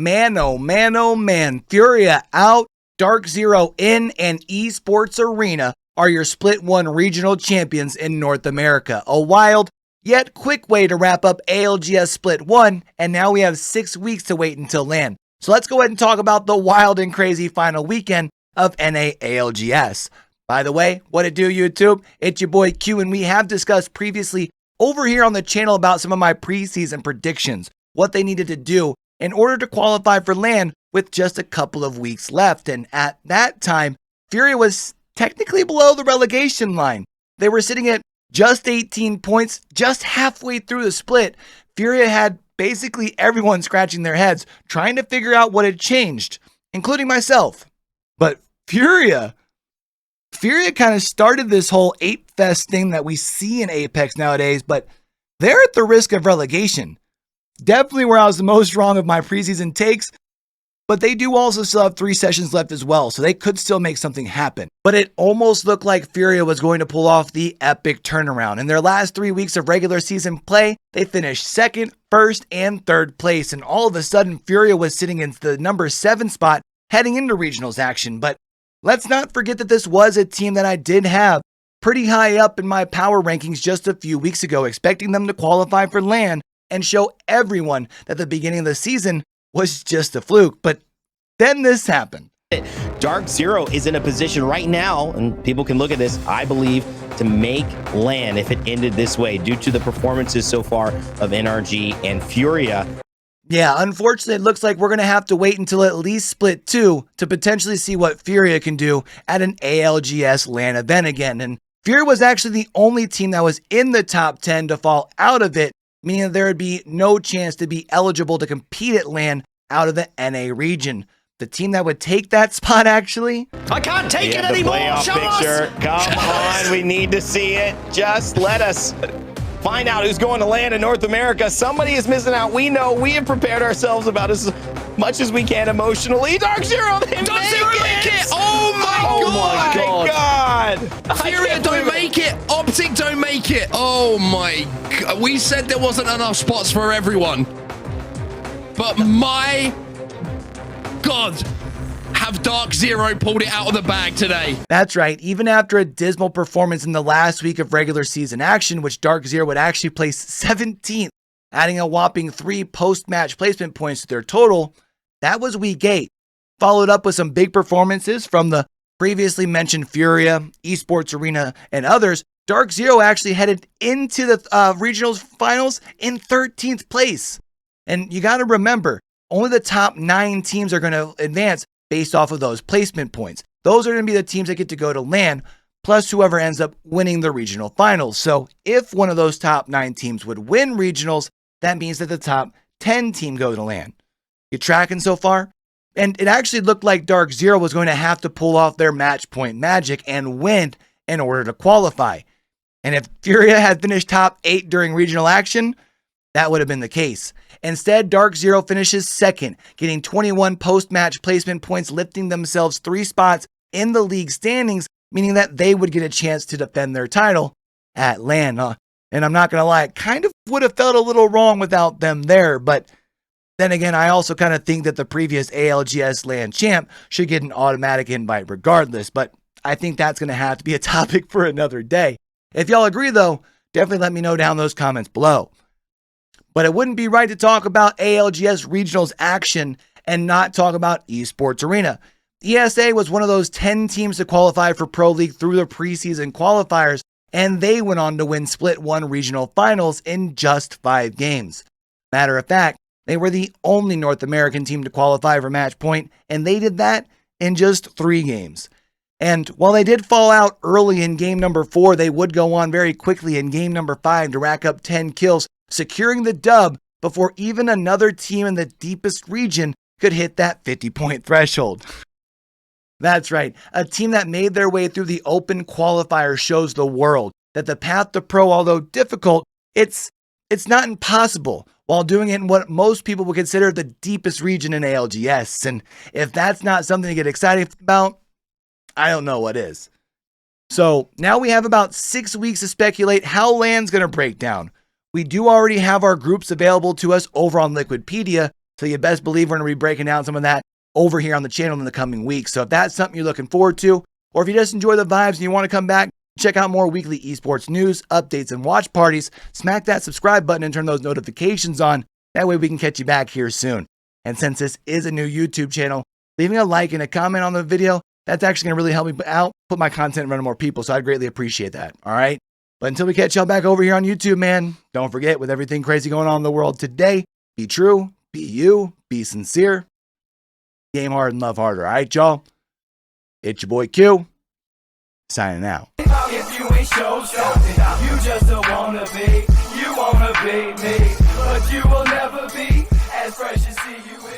Man, oh man, oh man. Furia out, Dark Zero in, and Esports Arena are your Split 1 regional champions in North America. A wild, yet quick way to wrap up ALGS Split 1, and now we have 6 weeks to wait until LAN. So let's go ahead and talk about the wild and crazy final weekend of NA ALGS. By the way, what it do, YouTube? It's your boy Q, and we have discussed previously over here on the channel about some of my preseason predictions, what they needed to do in order to qualify for LAN with just a couple of weeks left. And at that time, Furia was technically below the relegation line. They were sitting at just 18 points, just halfway through the split. Furia had basically everyone scratching their heads, trying to figure out what had changed, including myself. But Furia kind of started this whole Ape Fest thing that we see in Apex nowadays, but they're at the risk of relegation. Definitely where I was the most wrong of my preseason takes, but they do also still have 3 sessions left as well, so they could still make something happen. But it almost looked like Furia was going to pull off the epic turnaround. In their last 3 weeks of regular season play, they finished 2nd, 1st, and 3rd place, and all of a sudden Furia was sitting in the number 7 spot heading into regionals action. But let's not forget that this was a team that I did have pretty high up in my power rankings just a few weeks ago, expecting them to qualify for LAN and show everyone that the beginning of the season was just a fluke. But then this happened. Dark Zero is in a position right now, and people can look at this, I believe, to make LAN if it ended this way due to the performances so far of NRG and Furia. Yeah, unfortunately, it looks like we're going to have to wait until at least Split 2 to potentially see what Furia can do at an ALGS LAN event again. And Furia was actually the only team that was in the top 10 to fall out of it, meaning that there would be no chance to be eligible to compete at LAN out of the NA region. The team that would take that spot, actually, I can't take it anymore. Show picture. us. Come on, we need to see it. Just let us find out who's going to LAN in North America. Somebody is missing out. We know. We have prepared ourselves about as much as we can emotionally. Dark Zero, they make it. Oh my god. Furia don't make it. Optic don't make it. Oh my god. We said there wasn't enough spots for everyone. But my god, have Dark Zero pulled it out of the bag today. That's right. Even after a dismal performance in the last week of regular season action, which Dark Zero would actually place 17th, adding a whopping 3 post-match placement points to their total, that was week 8. Followed up with some big performances from the previously mentioned Furia, Esports Arena, and others. Dark Zero actually headed into the regionals finals in 13th place. And you got to remember, only the top 9 teams are going to advance based off of those placement points. Those are going to be the teams that get to go to LAN, plus whoever ends up winning the regional finals. So if one of those top 9 teams would win regionals, that means that the top 10 team go to LAN. You tracking so far? And it actually looked like Dark Zero was going to have to pull off their match point magic and win in order to qualify. And if Furia had finished top 8 during regional action, that would have been the case. Instead, Dark Zero finishes 2nd, getting 21 post-match placement points, lifting themselves 3 spots in the league standings, meaning that they would get a chance to defend their title at LAN. And I'm not going to lie, it kind of would have felt a little wrong without them there, but then again, I also kind of think that the previous ALGS LAN champ should get an automatic invite regardless, but I think that's going to have to be a topic for another day. If y'all agree though, definitely let me know down in those comments below. But it wouldn't be right to talk about ALGS Regionals action and not talk about Esports Arena. ESA was one of those 10 teams to qualify for Pro League through the preseason qualifiers, and they went on to win Split 1 regional finals in just 5 games. Matter of fact, they were the only North American team to qualify for match point, and they did that in just 3 games. And while they did fall out early in game number 4, they would go on very quickly in game number 5 to rack up 10 kills, securing the dub before even another team in the deepest region could hit that 50-point threshold. That's right, a team that made their way through the open qualifier shows the world that the path to pro, although difficult, it's not impossible, while doing it in what most people would consider the deepest region in ALGS. And if that's not something to get excited about, I don't know what is. So now we have about 6 weeks to speculate how LAN's going to break down. We do already have our groups available to us over on Liquidpedia, So you best believe we're going to be breaking down some of that over here on the channel in the coming weeks. So if that's something you're looking forward to, or if you just enjoy the vibes and you want to come back, check out more weekly esports news, updates, and watch parties, smack that subscribe button and turn those notifications on. That way we can catch you back here soon. And since this is a new YouTube channel, leaving a like and a comment on the video, that's actually going to really help me out, put my content in front of more people. So I'd greatly appreciate that. All right. But until we catch y'all back over here on YouTube, man, don't forget, with everything crazy going on in the world today, be true, be you, be sincere, game hard and love harder. All right, y'all. It's your boy Q, signing out. If you ain't show something, you just don't wanna be. You wanna be me, but you will never be as fresh as see you.